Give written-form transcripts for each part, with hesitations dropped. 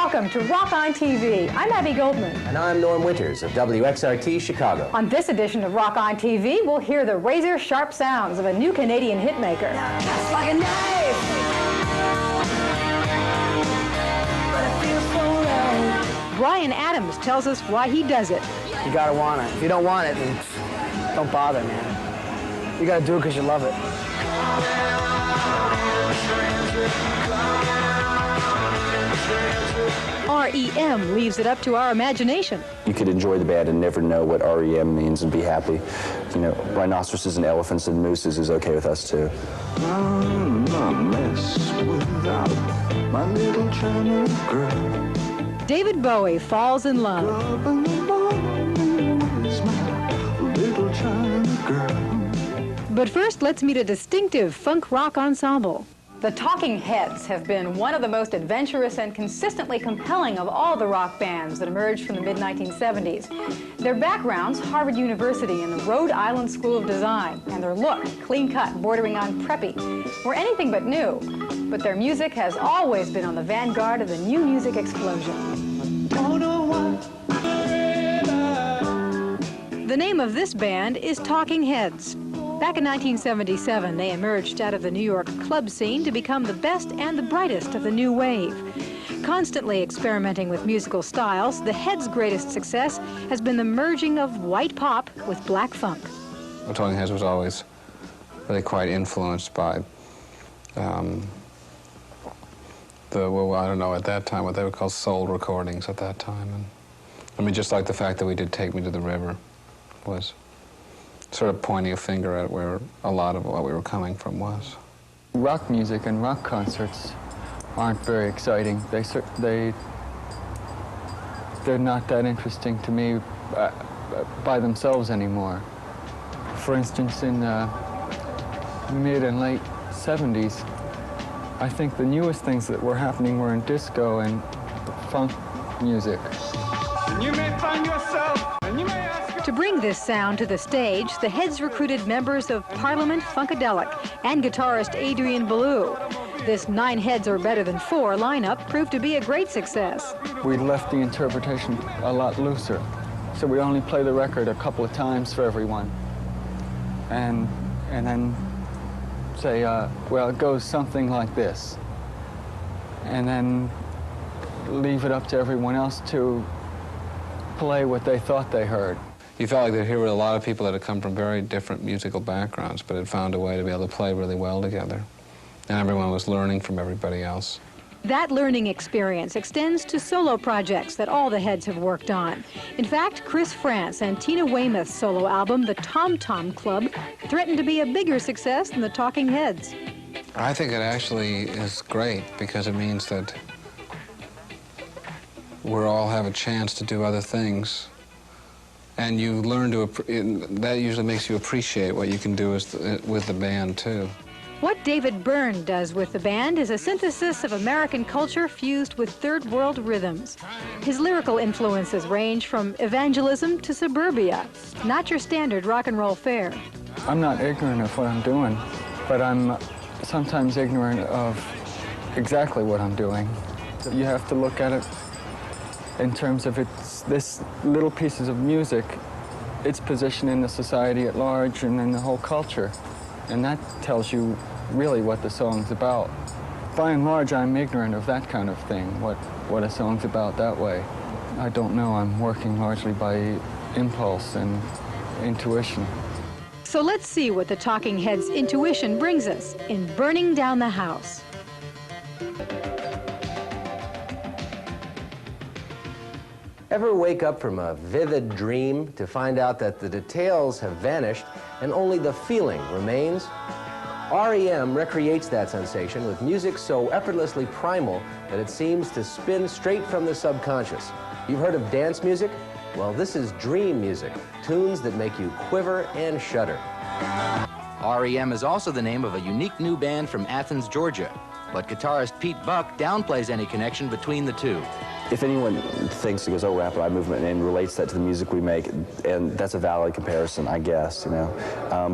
Welcome to Rock on TV. I'm Abby Goldman. And I'm Norm Winters of WXRT Chicago. On this edition of Rock on TV, we'll hear the razor-sharp sounds of a new Canadian hitmaker. Just like a knife, but it feels so right. Bryan Adams tells us why he does it. You gotta want it. If you don't want it, then don't bother, man. You gotta do it because you love it. REM leaves it up to our imagination. You could enjoy the band and never know what REM means and be happy. You know, rhinoceroses and elephants and mooses is okay with us too. I'm a mess without my little China girl. David Bowie falls in love. Up in the morning is my little China girl. But first, let's meet a distinctive funk rock ensemble. The Talking Heads have been one of the most adventurous and consistently compelling of all the rock bands that emerged from the mid-1970s. Their backgrounds, Harvard University and the Rhode Island School of Design, and their look, clean-cut, bordering on preppy, were anything but new. But their music has always been on the vanguard of the new music explosion. The name of this band is Talking Heads. Back in 1977, they emerged out of the New York club scene to become the best and the brightest of the new wave. Constantly experimenting with musical styles, the Heads' greatest success has been the merging of white pop with black funk. The Talking Heads was always really quite influenced by well, I don't know, at that time, what they would call soul recordings at that time. And I mean, just like the fact that we did Take Me to the River was sort of pointing a finger at where a lot of what we were coming from was. Rock music and rock concerts aren't very exciting. They're not that interesting to me by themselves anymore. For instance, in the mid and late 70s, I think the newest things that were happening were in disco and funk music. You may find yourself, and you may ask. To bring this sound to the stage, the Heads recruited members of Parliament Funkadelic and guitarist Adrian Belew. This 9 heads or better than 4 lineup proved to be a great success. We left the interpretation a lot looser, so we only play the record a couple of times for everyone. And then say, well, it goes something like this. And then leave it up to everyone else to play what they thought they heard. You felt like that here were a lot of people that had come from very different musical backgrounds, but had found a way to be able to play really well together. And everyone was learning from everybody else. That learning experience extends to solo projects that all the Heads have worked on. In fact, Chris France and Tina Weymouth's solo album, The Tom Tom Club, threatened to be a bigger success than the Talking Heads. I think it actually is great because it means that we all have a chance to do other things. And you learn to, that usually makes you appreciate what you can do with the band, too. What David Byrne does with the band is a synthesis of American culture fused with third world rhythms. His lyrical influences range from evangelism to suburbia, not your standard rock and roll fare. I'm not ignorant of what I'm doing, but I'm sometimes ignorant of exactly what I'm doing. You have to look at it in terms of this little pieces of music, its position in the society at large and in the whole culture. And that tells you really what the song's about. By and large, I'm ignorant of that kind of thing, what a song's about that way. I don't know. I'm working largely by impulse and intuition. So let's see what the Talking Heads' intuition brings us in Burning Down the House. Ever wake up from a vivid dream to find out that the details have vanished and only the feeling remains? REM recreates that sensation with music so effortlessly primal that it seems to spin straight from the subconscious. You've heard of dance music? Well, this is dream music, tunes that make you quiver and shudder. REM is also the name of a unique new band from Athens, Georgia. But guitarist Pete Buck downplays any connection between the two. If anyone thinks, it goes, oh, rapid eye movement, and relates that to the music we make, and that's a valid comparison, I guess, you know.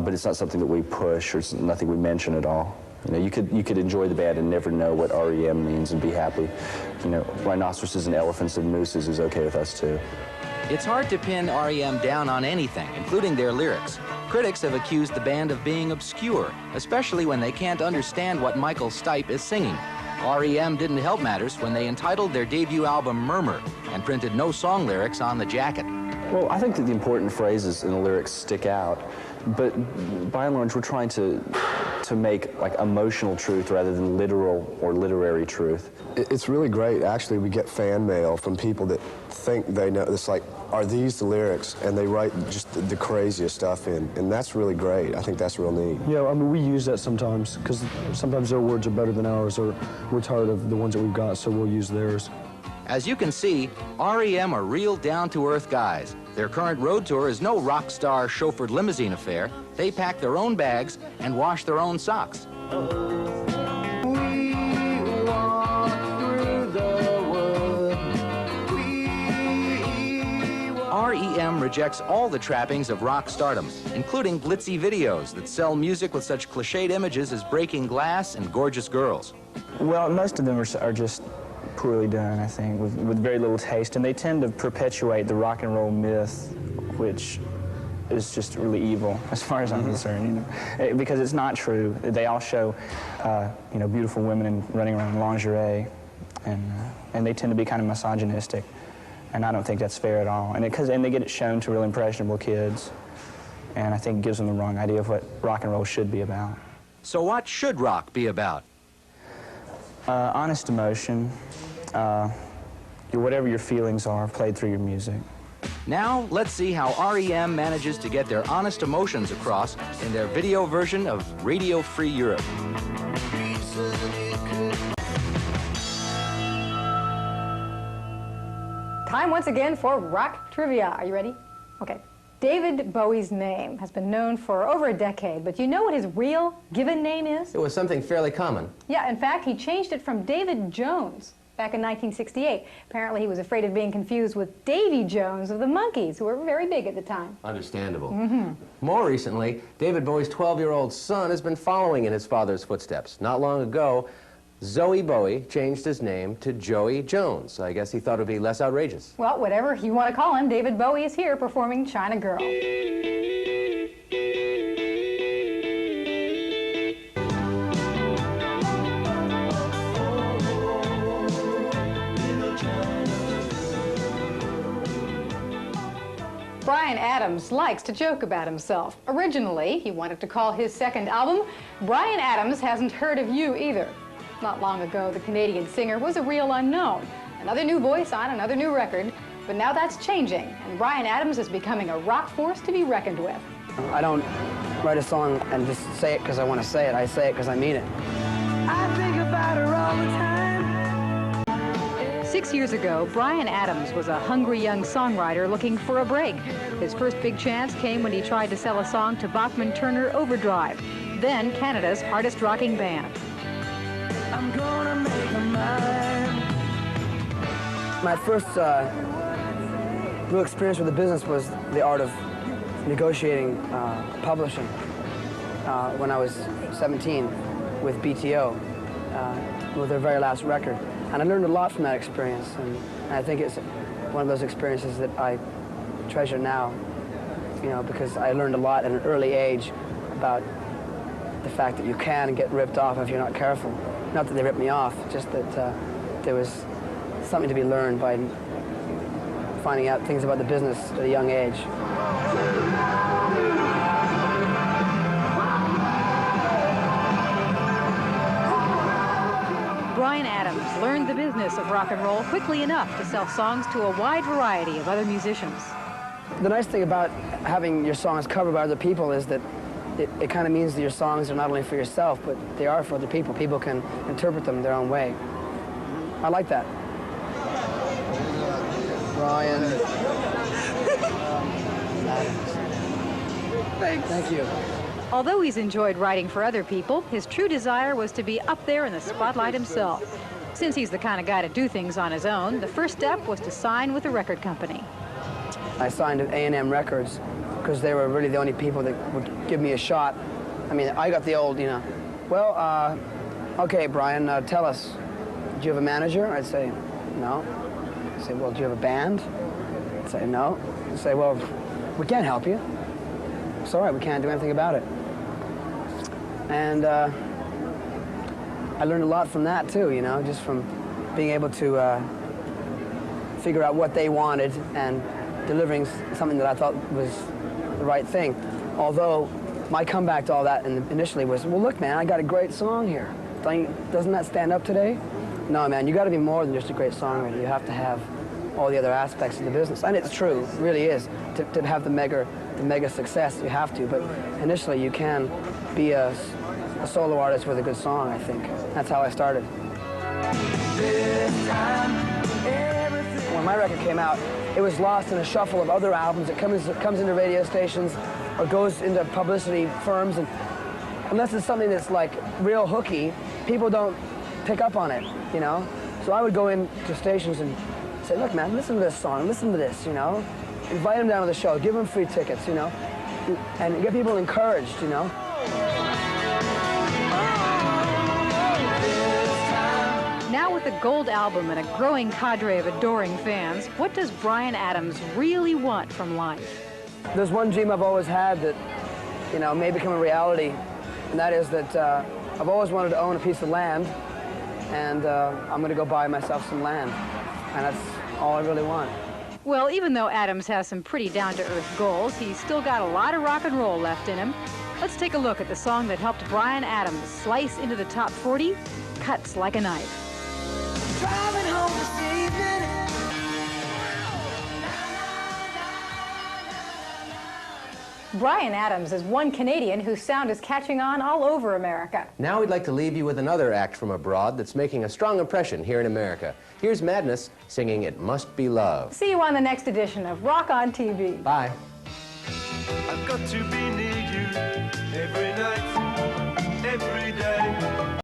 But it's not something that we push, or it's nothing we mention at all. You know, you could enjoy the band and never know what REM means and be happy. You know, rhinoceroses and elephants and mooses is okay with us too. It's hard to pin REM down on anything, including their lyrics. Critics have accused the band of being obscure, especially when they can't understand what Michael Stipe is singing. REM didn't help matters when they entitled their debut album Murmur and printed no song lyrics on the jacket. Well, I think that the important phrases in the lyrics stick out, but by and large, we're trying to make like emotional truth rather than literal or literary truth. It's really great, actually. We get fan mail from people that think they know. It's like, are these the lyrics? And they write just the craziest stuff in, and that's really great. I think that's real neat. Yeah, I mean, we use that sometimes, because sometimes their words are better than ours, or we're tired of the ones that we've got, so we'll use theirs. As you can see, REM are real down-to-earth guys. Their current road tour is no rock star chauffeured limousine affair. They pack their own bags and wash their own socks. REM rejects all the trappings of rock stardom, including glitzy videos that sell music with such cliched images as breaking glass and gorgeous girls. Well, most of them are just poorly done, I think, with very little taste, and they tend to perpetuate the rock and roll myth, which is just really evil, as far as I'm concerned, you know, because it's not true. They all show, you know, beautiful women running around in lingerie, and they tend to be kind of misogynistic, and I don't think that's fair at all. And they get it shown to real impressionable kids, and I think it gives them the wrong idea of what rock and roll should be about. So what should rock be about? Honest emotion, whatever your feelings are, played through your music. Now, let's see how REM manages to get their honest emotions across in their video version of Radio Free Europe. Time once again for rock trivia. Are you ready? Okay. David Bowie's name has been known for over a decade, but you know what his real given name is? It was something fairly common. Yeah, in fact, he changed it from David Jones back in 1968. Apparently, he was afraid of being confused with Davy Jones of the Monkees, who were very big at the time. Understandable. More recently, David Bowie's 12-year-old son has been following in his father's footsteps. Not long ago, Zoe Bowie changed his name to Joey Jones. I guess he thought it would be less outrageous. Well, whatever you want to call him, David Bowie is here performing China Girl. Bryan Adams likes to joke about himself. Originally, he wanted to call his second album, Bryan Adams Hasn't Heard of You Either. Not long ago, the Canadian singer was a real unknown. Another new voice on another new record, but now that's changing, and Bryan Adams is becoming a rock force to be reckoned with. I don't write a song and just say it because I want to say it. I say it because I mean it. I think about her all the time. 6 years ago, Bryan Adams was a hungry young songwriter looking for a break. His first big chance came when he tried to sell a song to Bachman-Turner Overdrive, then Canada's hardest rocking band. I'm gonna make her mine. My first real experience with the business was the art of negotiating publishing when I was 17 with BTO, with their very last record. And I learned a lot from that experience, and I think it's one of those experiences that I treasure now, you know, because I learned a lot at an early age about the fact that you can get ripped off if you're not careful. Not that they ripped me off, just that there was something to be learned by finding out things about the business at a young age. Bryan Adams learned the business of rock and roll quickly enough to sell songs to a wide variety of other musicians. The nice thing about having your songs covered by other people is that it kind of means that your songs are not only for yourself, but they are for other people. People can interpret them their own way. I like that. Bryan. Thank you. Although he's enjoyed writing for other people, his true desire was to be up there in the spotlight himself. Since he's the kind of guy to do things on his own, the first step was to sign with a record company. I signed with A&M Records because they were really the only people that would give me a shot. I mean, I got the old, you know, Well, okay, Bryan, tell us, do you have a manager? I'd say, no. I'd say, well, do you have a band? I'd say, no. I'd say, well, we can't help you. It's all right, we can't do anything about it. And I learned a lot from that, too, you know, just from being able to figure out what they wanted and delivering something that I thought was the right thing. Although my comeback to all that initially was, well, look, man, I got a great song here. Doesn't that stand up today? No, man, you got to be more than just a great songwriter. You have to have all the other aspects of the business. And it's true, it really is. To have the mega success, you have to. But initially, you can be a solo artist with a good song, I think. That's how I started. When my record came out, it was lost in a shuffle of other albums. It comes into radio stations or goes into publicity firms, and unless it's something that's like real hooky, people don't pick up on it, you know? So I would go into stations and say, look, man, listen to this song, listen to this, you know? Invite them down to the show, give them free tickets, you know? And get people encouraged, you know? Now with the Gold album and a growing cadre of adoring fans, what does Bryan Adams really want from life? There's one dream I've always had that, you know, may become a reality, and that is that I've always wanted to own a piece of land, and I'm going to go buy myself some land, and that's all I really want. Well, even though Adams has some pretty down-to-earth goals, he's still got a lot of rock and roll left in him. Let's take a look at the song that helped Bryan Adams slice into the top 40, Cuts Like a Knife. Driving home this evening. Bryan Adams is one Canadian whose sound is catching on all over America. Now we'd like to leave you with another act from abroad that's making a strong impression here in America. Here's Madness singing It Must Be Love. See you on the next edition of Rock on TV. Bye. I've got to be near you every night.